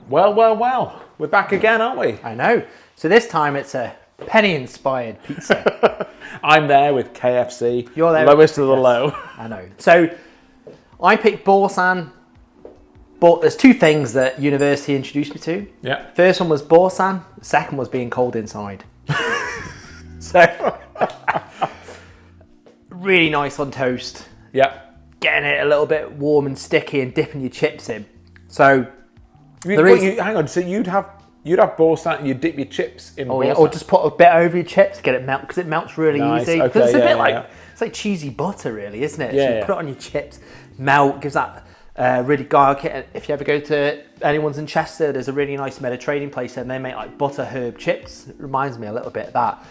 Well. We're back again, aren't we? I know. So this time it's a penny-inspired pizza. I'm there with KFC. You're there. Lowest of the low. I know. So I picked Boursin, but there's two things that university introduced me to. Yeah. First one was Boursin. The second was being cold inside. So really nice on toast. Yeah. Getting it a little bit warm and sticky and dipping your chips in. So hang on. So you'd have Boursin and you'd dip your chips in. Oh yeah, or just put a bit over your chips, get it melt because it melts really easy. Okay, it's a bit like it's like cheesy butter, really, isn't it? Yeah, So you put it on your chips, melt, gives that really garlic. If you ever go to anyone's in Chester, there's a really nice Mediterranean place and they make like butter herb chips. It reminds me a little bit of that.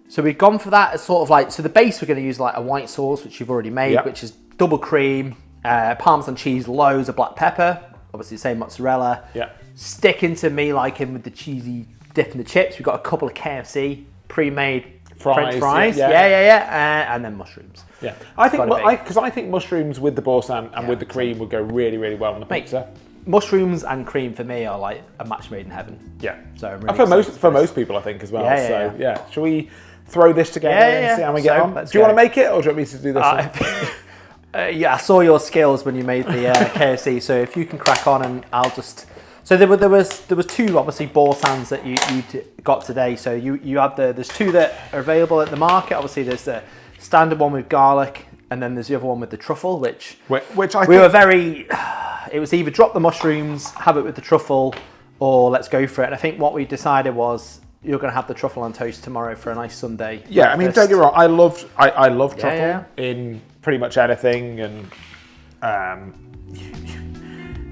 So we've gone for that as sort of like, so the base we're going to use like a white sauce, which you've already made, which is double cream, Parmesan cheese, loads of black pepper, obviously the same mozzarella. Yeah. Sticking to me liking with the cheesy dip in the chips. We've got a couple of KFC pre-made French fries. Yeah. And then mushrooms. Yeah. I think mushrooms with the Boursin and with the cream would go really, really well on the pizza. Mushrooms and cream for me are like a match made in heaven. Yeah. So I'm really for most people, I think as well. Yeah. Shall we throw this together and see how we get on? Do you want to make it, or do you want me to do this? Yeah, I saw your skills when you made the KFC. So if you can crack on, and I'll just. So there was two obviously Boursins that you got today. So you had there's two that are available at the market. Obviously there's the standard one with garlic, and then there's the other one with the truffle, which I think were very. It was either drop the mushrooms, have it with the truffle, or let's go for it. And I think what we decided was you're going to have the truffle on toast tomorrow for a nice Sunday. Yeah, breakfast. I mean, don't get me wrong. I love truffle in pretty much anything, and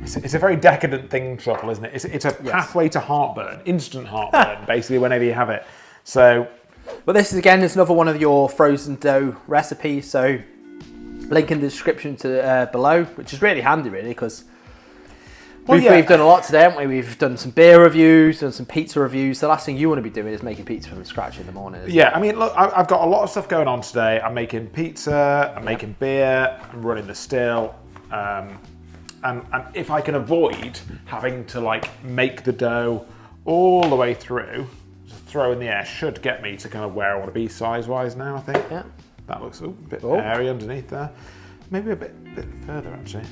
it's a very decadent thing, truffle, isn't it? It's a pathway to heartburn, instant heartburn, basically, whenever you have it. So, but this is again, it's another one of your frozen dough recipes. So, link in the description to below, which is really handy, really, because we've done a lot today, haven't we? We've done some beer reviews, done some pizza reviews. The last thing you want to be doing is making pizza from scratch in the morning. I mean, look, I've got a lot of stuff going on today. I'm making pizza, I'm making beer, I'm running the still. And if I can avoid having to like make the dough all the way through, just throw in the air, should get me to kind of where I want to be size-wise now, I think. Yeah. That looks a bit airy underneath there. Maybe a bit further actually.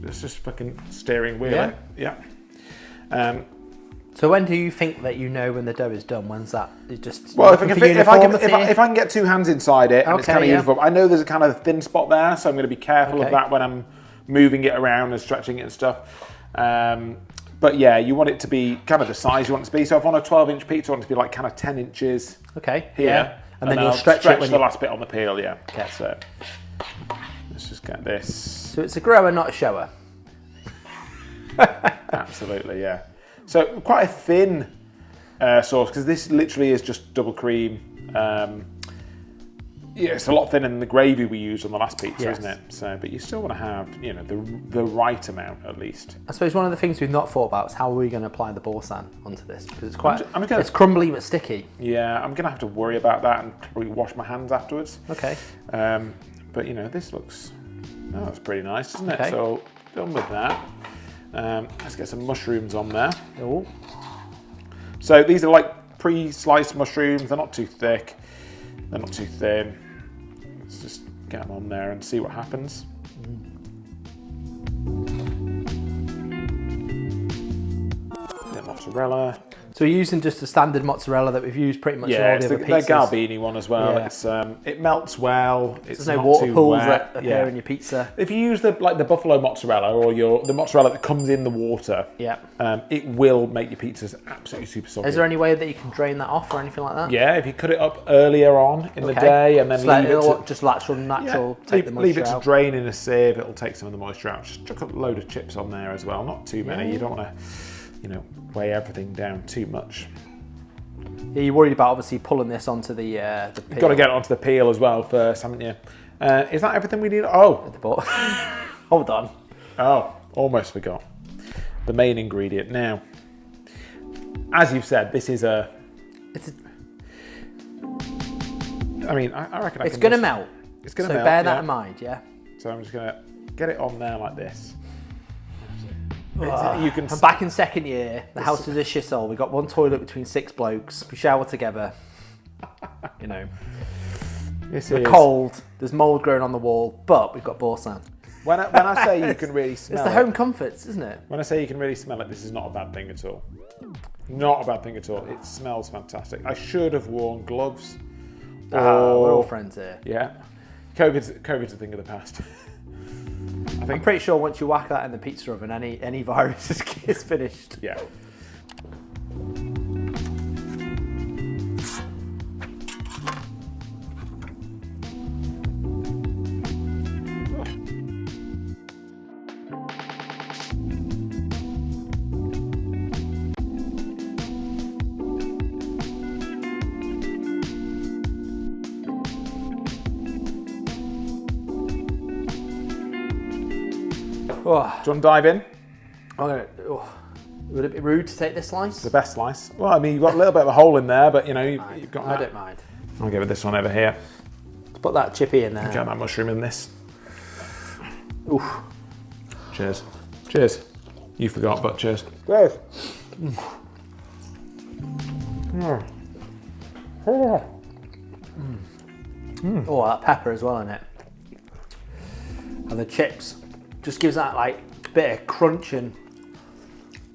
It's just fucking steering wheel. Yeah. So when do you think that you know when the dough is done? When's that? It's just well, if I can get two hands inside it, and it's kind of uniform. I know there's a kind of thin spot there, so I'm going to be careful of that when I'm moving it around and stretching it and stuff. But yeah, you want it to be kind of the size you want it to be. So if on a 12-inch pizza, I want it to be like kind of 10 inches. Okay. Here. Yeah. And then you'll I'll stretch it when the last bit on the peel. Yeah. Okay. So let's just get this. So it's a grower, not a shower. Absolutely, yeah. So quite a thin sauce, because this literally is just double cream. It's a lot thinner than the gravy we used on the last pizza, isn't it? So, but you still want to have, the right amount at least. I suppose one of the things we've not thought about is how are we going to apply the Boursin onto this, because it's it's crumbly but sticky. Yeah, I'm going to have to worry about that and probably wash my hands afterwards. Okay. But this looks, that's pretty nice, isn't it? So done with that. Let's get some mushrooms on there. Oh. So these are like pre-sliced mushrooms. They're not too thick. They're not too thin. Let's just get them on there and see what happens. Bit of mozzarella. So we're using just the standard mozzarella that we've used pretty much in all the other pizzas. Yeah, the Garbini one as well. Yeah. It melts well. There's no water pools that appear in your pizza. If you use the buffalo mozzarella or the mozzarella that comes in the water, it will make your pizzas absolutely super soggy. Is there any way that you can drain that off or anything like that? Yeah, if you cut it up earlier on in the day and then just natural. Leave it to drain in a sieve. It'll take some of the moisture out. Just chuck a load of chips on there as well. Not too many. You don't want to, weigh everything down too much. Yeah, you're worried about obviously pulling this onto the peel. You've got to get it onto the peel as well first, haven't you? Is that everything we need? Oh. At the bottom. Hold on. Oh, almost forgot. The main ingredient. Now, as you've said, this is I reckon it's going to melt. It's going to melt. So bear that in mind, yeah? So I'm just going to get it on there like this. You can. I'm back in second year. The house is a shithole. We got one toilet between 6 blokes. We shower together. You know. We're cold. There's mould growing on the wall, but we've got Boursin. When I say you can really smell it. It's the home comforts, isn't it? When I say you can really smell it, this is not a bad thing at all. Not a bad thing at all. It smells fantastic. I should have worn gloves. We're all friends here. Yeah. COVID's a thing of the past. I'm pretty sure once you whack that in the pizza oven, any virus is finished. Yeah. Oh. Do you want to dive in? Would it be rude to take this slice? The best slice. Well, I mean, you've got a little bit of a hole in there, but you know, you've got. I don't mind. I'll give it this one over here. Let's put that chippy in there. Get that mushroom in this. Oof. Cheers. Cheers. You forgot, but cheers. Cheers. Oh, that pepper as well in it. And the chips. Just gives that like bit of crunch and.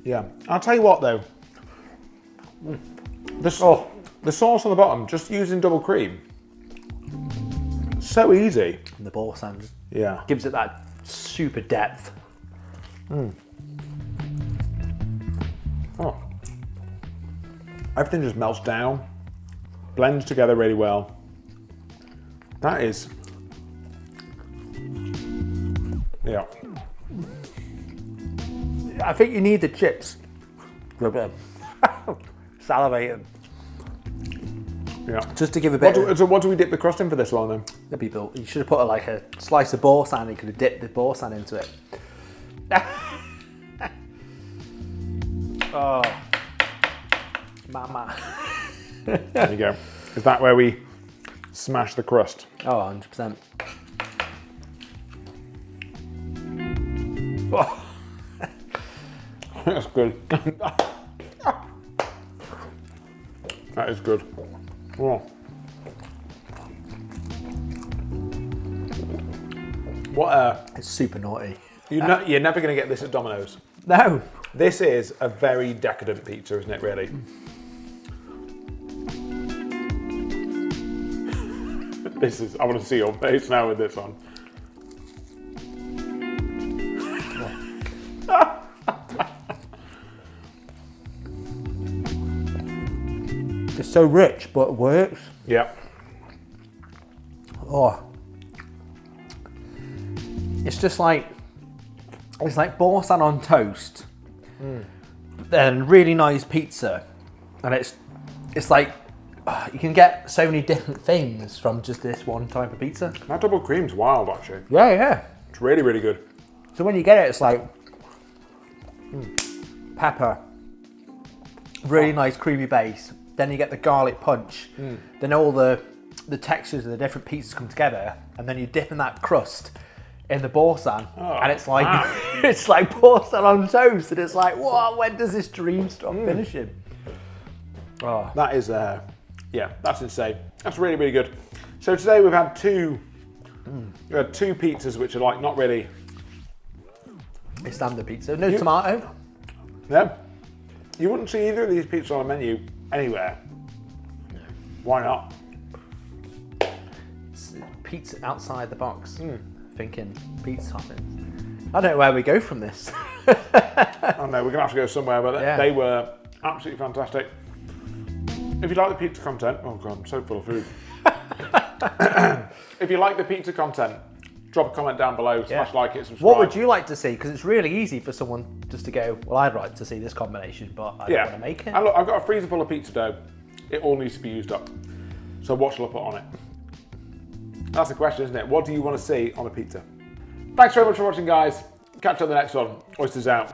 Yeah. I'll tell you what though. The sauce on the bottom, just using double cream. So easy. And the Boursin gives it that super depth. Oh. Everything just melts down, blends together really well. That is. Yeah. I think you need the chips. A bit of salivating. Yeah. Just to give a bit. So what do we dip the crust in for this one then? The people, you should have put like a slice of Boursin. You could have dipped the Boursin into it. Oh, mama. There you go. Is that where we smash the crust? Oh, 100%. Oh. That's good. That is good. Oh. What It's super naughty. you're never going to get this at Domino's. No. This is a very decadent pizza, isn't it, really? I want to see your face now with this on. It's so rich, but it works. Yeah. Oh. It's just like, it's like Boursin on toast. Then really nice pizza. And it's like, you can get so many different things from just this one type of pizza. That double cream's wild, actually. Yeah. It's really, really good. So when you get it, it's like pepper, really nice creamy base. Then you get the garlic punch. Then all the textures of the different pizzas come together, and then you dip in that crust in the Boursin, and it's like it's like Boursin on toast, and it's like, what? When does this dream stop finishing? Oh, That is, yeah, that's insane. That's really, really good. So today we've had two pizzas which are like not really. a standard pizza, no tomato. No, you wouldn't see either of these pizzas on a menu anywhere. Why not? It's pizza outside the box. Thinking pizza toppings. I don't know where we go from this. I know we're gonna have to go somewhere, but they were absolutely fantastic. If you like the pizza content, oh god, I'm so full of food. If you like the pizza content, drop a comment down below, smash like it, subscribe. What would you like to see? Because it's really easy for someone just to go, well, I'd like to see this combination, but I don't want to make it. And look, I've got a freezer full of pizza dough. It all needs to be used up. So what shall I put on it? That's the question, isn't it? What do you want to see on a pizza? Thanks very much for watching, guys. Catch you on the next one. Oysters out.